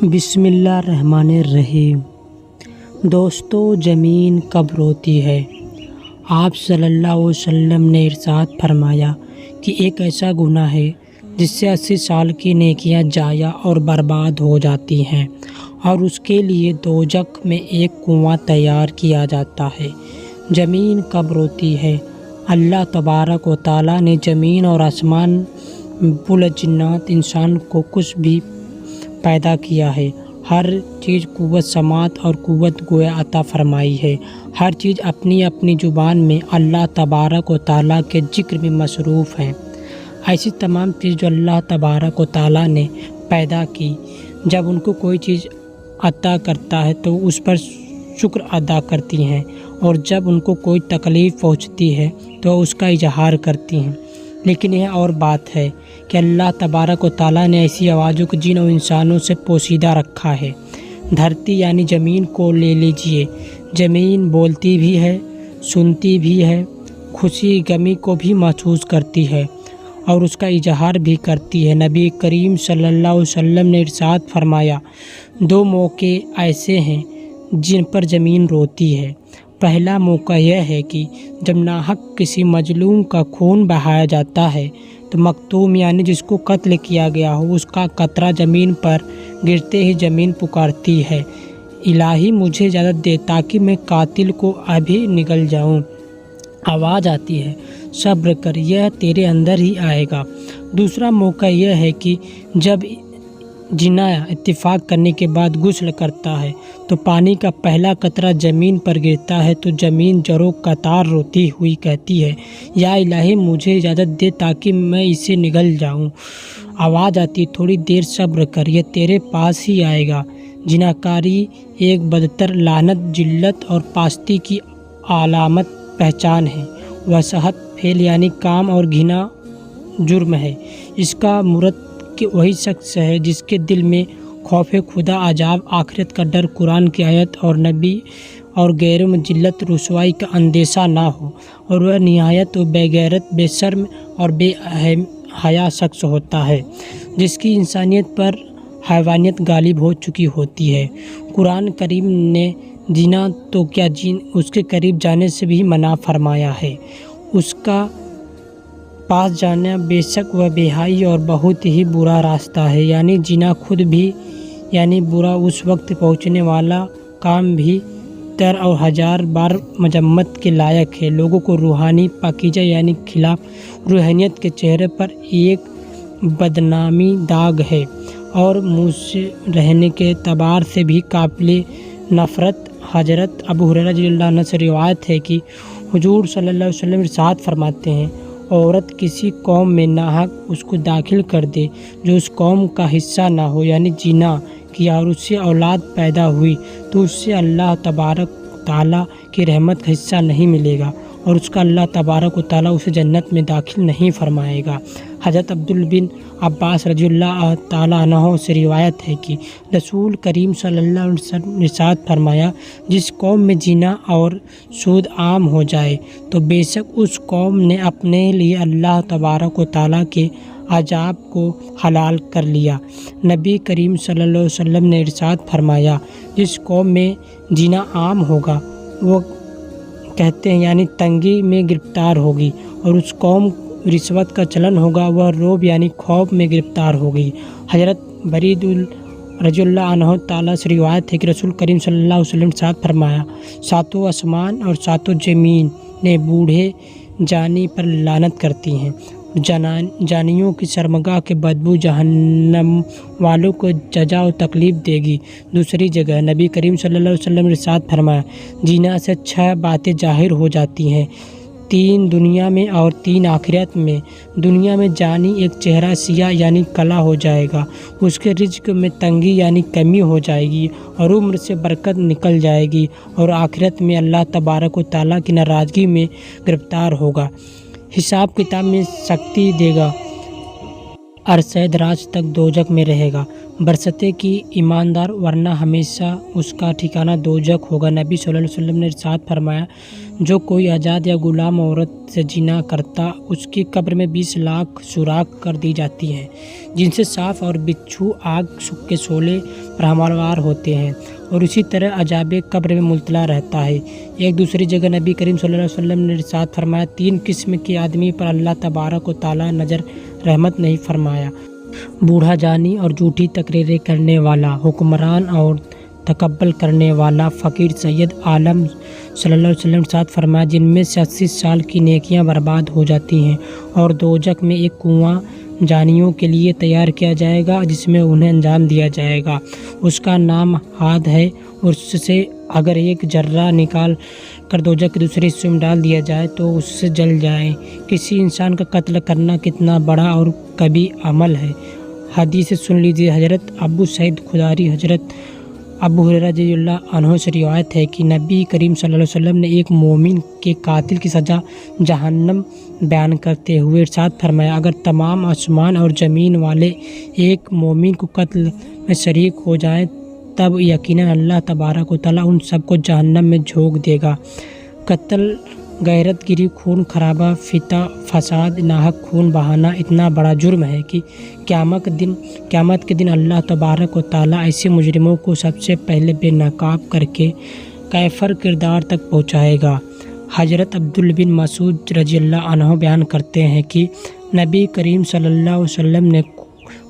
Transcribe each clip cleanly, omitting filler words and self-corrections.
بسم اللہ الرحمن الرحیم۔ دوستو، زمین کب روتی ہے؟ آپ صلی اللہ علیہ وسلم نے ارشاد فرمایا کہ ایک ایسا گناہ ہے جس سے 80 سال کی نیکیاں ضائع اور برباد ہو جاتی ہیں، اور اس کے لیے دوزخ میں ایک کنواں تیار کیا جاتا ہے۔ زمین کب روتی ہے؟ اللہ تبارک و تعالیٰ نے زمین اور آسمان، جنات، انسان کو کچھ بھی پیدا کیا ہے۔ ہر چیز قوت سماعت اور قوت گویا عطا فرمائی ہے۔ ہر چیز اپنی اپنی زبان میں اللہ تبارک و تعالیٰ کے ذکر میں مصروف ہے۔ ایسی تمام چیز جو اللہ تبارک و تعالیٰ نے پیدا کی، جب ان کو کوئی چیز عطا کرتا ہے تو اس پر شکر ادا کرتی ہیں، اور جب ان کو کوئی تکلیف پہنچتی ہے تو اس کا اظہار کرتی ہیں۔ لیکن یہ اور بات ہے کہ اللہ تبارک و تعالیٰ نے ایسی آوازوں کو جن و انسانوں سے پوشیدہ رکھا ہے۔ دھرتی یعنی زمین کو لے لیجئے، زمین بولتی بھی ہے، سنتی بھی ہے، خوشی غمی کو بھی محسوس کرتی ہے اور اس کا اظہار بھی کرتی ہے۔ نبی کریم صلی اللہ علیہ وسلم نے ارشاد فرمایا، 2 موقع ایسے ہیں جن پر زمین روتی ہے۔ پہلا موقع یہ ہے کہ جب ناحق کسی مظلوم کا خون بہایا جاتا ہے تو مقتول یعنی جس کو قتل کیا گیا ہو، اس کا قطرہ زمین پر گرتے ہی زمین پکارتی ہے، الہی مجھے اجازت دے تاکہ میں قاتل کو ابھی نگل جاؤں۔ آواز آتی ہے، صبر کر، یہ تیرے اندر ہی آئے گا۔ دوسرا موقع یہ ہے کہ جب جنا اتفاق کرنے کے بعد غسل کرتا ہے تو پانی کا پہلا قطرہ زمین پر گرتا ہے تو زمین زروں قطار روتی ہوئی کہتی ہے، یا الہی مجھے اجازت دے تاکہ میں اسے نگل جاؤں۔ آواز آتی، تھوڑی دیر صبر کر، یہ تیرے پاس ہی آئے گا۔ جناکاری ایک بدتر لعنت، ذلت اور پاستی کی علامت پہچان ہے۔ وسعت فعل یعنی کام اور گھنا جرم ہے۔ اس کا مراد کہ وہی شخص ہے جس کے دل میں خوف خدا، عذاب آخرت کا ڈر، قرآن کی آیت اور نبی اور غیروں میں ذلت رسوائی کا اندیشہ نہ ہو، اور وہ نہایت و بے غیرت، بے شرم اور بے حیا شخص ہوتا ہے جس کی انسانیت پر حیوانیت غالب ہو چکی ہوتی ہے۔ قرآن کریم نے زنا تو کیا اس کے قریب جانے سے بھی منع فرمایا ہے۔ اس کا پاس جانا بے شک و بے حیائی اور بہت ہی برا راستہ ہے۔ یعنی زنا خود بھی یعنی برا، اس وقت پہنچنے والا کام بھی تر اور 1000 بار مذمت کے لائق ہے۔ لوگوں کو روحانی پاکیزہ یعنی خلاف روحانیت کے چہرے پر ایک بدنامی داغ ہے، اور منہ سے رہنے کے اعتبار سے بھی قابل نفرت۔ حضرت ابو ہریرہ رضی اللہ عنہ سے روایت ہے کہ حضور صلی اللہ علیہ وسلم ارشاد فرماتے ہیں، عورت کسی قوم میں ناحق اس کو داخل کر دے جو اس قوم کا حصہ نہ ہو، یعنی زنا کیا اور اس سے اولاد پیدا ہوئی، تو اس سے اللہ تبارک تعالیٰ کی رحمت کا حصہ نہیں ملے گا، اور اس کا اللہ تبارک و تعالیٰ اسے جنت میں داخل نہیں فرمائے گا۔ حضرت عبداللہ بن عباس رضی اللہ تعالیٰ عنہ سے روایت ہے کہ رسول کریم صلی اللہ علیہ وسلم نے ارشاد فرمایا، جس قوم میں زنا اور سود عام ہو جائے تو بے شک اس قوم نے اپنے لیے اللہ تبارک و تعالیٰ کے عذاب کو حلال کر لیا۔ نبی کریم صلی اللہ علیہ وسلم نے ارشاد فرمایا، جس قوم میں زنا عام ہوگا وہ کہتے ہیں یعنی تنگی میں گرفتار ہوگی، اور اس قوم رشوت کا چلن ہوگا وہ رعب یعنی خوف میں گرفتار ہوگی۔ حضرت برید رضی اللہ عنہ تعالیٰ سے روایت ہے کہ رسول کریم صلی اللہ علیہ وسلم نے ارشاد فرمایا، 7 آسمان اور 7 زمین نے بوڑھے جانی پر لعنت کرتی ہیں۔ جانیوں کی شرمگاہ کی بدبو جہنم والوں کو جزا و تکلیف دے گی۔ دوسری جگہ نبی کریم صلی اللہ علیہ وسلم نے ارشاد فرمایا، زنا سے 6 باتیں ظاہر ہو جاتی ہیں، 3 دنیا میں اور 3 آخرت میں۔ دنیا میں جانی ایک چہرہ سیاہ یعنی کلا ہو جائے گا، اس کے رزق میں تنگی یعنی کمی ہو جائے گی، اور عمر سے برکت نکل جائے گی، اور آخرت میں اللہ تبارک و تعالیٰ کی ناراضگی میں گرفتار ہوگا، حساب کتاب میں سختی دے گا، عرصہ دراز تک دوزخ میں رہے گا۔ برستے کی ایماندار، ورنہ ہمیشہ اس کا ٹھکانہ دوزخ ہوگا۔ نبی صلی اللہ علیہ وسلم نے ارشاد فرمایا، جو کوئی آزاد یا غلام عورت سے زنا کرتا اس کی قبر میں 20 لاکھ سوراخ کر دی جاتی ہیں، جن سے صاف اور بچھو آگ کے شعلے پر ہموار ہوتے ہیں، اور اسی طرح عذاب قبر میں مبتلا رہتا ہے۔ ایک دوسری جگہ نبی کریم صلی اللہ علیہ وسلم نے ارشاد فرمایا، 3 قسم کے آدمی پر اللہ تبارک و تعالیٰ نظر رحمت نہیں فرمایا: بوڑھا جانی اور جھوٹی تقریریں کرنے والا، حکمران اور تکبر کرنے والا، فقیر۔ سید عالم صلی اللہ علیہ وسلم نے ارشاد فرمایا، جن میں سے 80 سال کی نیکیاں برباد ہو جاتی ہیں، اور دوزخ میں ایک کنواں جانیوں کے لیے تیار کیا جائے گا جس میں انہیں انجام دیا جائے گا، اس کا نام حاد ہے، اور اس سے اگر ایک ذرہ نکال کر دوزخ کے دوسرے حصے میں ڈال دیا جائے تو اس سے جل جائے۔ کسی انسان کا قتل کرنا کتنا بڑا اور کبھی عمل ہے۔ حدیث سن لیجیے۔ حضرت ابو سعید خدری حضرت ابو ہریرہ رضی اللہ عنہ سے روایت ہے کہ نبی کریم صلی اللہ علیہ وسلم نے ایک مومن کے قاتل کی سزا جہنم بیان کرتے ہوئے ارشاد فرمایا، اگر تمام آسمان اور زمین والے ایک مومن کو قتل میں شریک ہو جائیں تب یقیناً اللہ تبارک و تعالیٰ ان سب کو جہنم میں جھونک دے گا۔ قتل، غیرت گری، خون خرابہ، فتنہ، فساد، ناحق خون بہانا اتنا بڑا جرم ہے کہ قیامت کے دن اللہ تبارک و تعالیٰ ایسے مجرموں کو سب سے پہلے بے نقاب کر کے کافر کردار تک پہنچائے گا۔ حضرت عبداللہ بن مسعود رضی اللہ عنہ بیان کرتے ہیں کہ نبی کریم صلی اللہ علیہ وسلم نے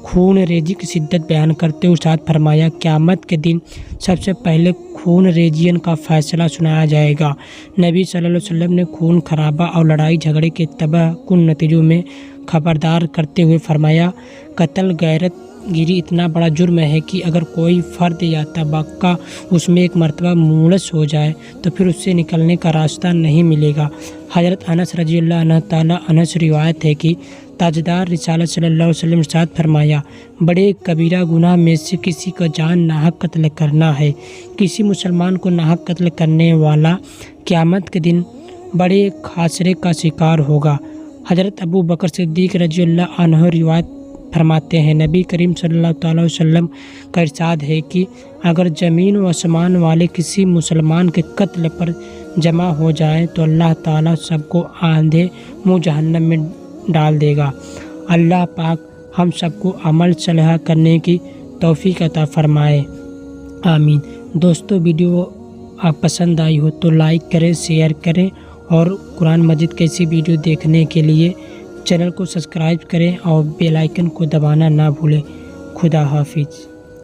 خون ریزی کی شدت بیان کرتے ہوئے ارشاد فرمایا، قیامت کے دن سب سے پہلے خون ریزین کا فیصلہ سنایا جائے گا۔ نبی صلی اللہ علیہ وسلم نے خون خرابہ اور لڑائی جھگڑے کے تباہ کن نتیجوں میں خبردار کرتے ہوئے فرمایا، قتل، غیرت گری اتنا بڑا جرم ہے کہ اگر کوئی فرد یا طبقہ اس میں ایک مرتبہ ملوث ہو جائے تو پھر اس سے نکلنے کا راستہ نہیں ملے گا۔ حضرت انس رضی اللہ تعالیٰ عنہ سے روایت ہے کہ تاجدار رسالت صلی اللہ علیہ وسلم نے ارشاد فرمایا، بڑے کبیرہ گناہ میں سے کسی کا جان ناحق قتل کرنا ہے۔ کسی مسلمان کو ناحق قتل کرنے والا قیامت کے دن بڑے خسارے کا شکار ہوگا۔ حضرت ابو بکر صدیق رضی اللہ عنہ روایت فرماتے ہیں، نبی کریم صلی اللہ تعالیٰ علیہ وسلم کا ارشاد ہے کہ اگر زمین و آسمان والے کسی مسلمان کے قتل پر جمع ہو جائیں تو اللہ تعالیٰ سب کو آندھے منہ جہنم میں ڈال دے گا۔ اللہ پاک ہم سب کو عمل صالح کرنے کی توفیق عطا فرمائے، آمین۔ دوستو، ویڈیو آپ پسند آئی ہو تو لائک کریں، شیئر کریں، اور قرآن مجید کیسی ویڈیو دیکھنے کے لیے چینل کو سبسکرائب کریں اور بیل آئیکن کو دبانا نہ بھولیں۔ خدا حافظ۔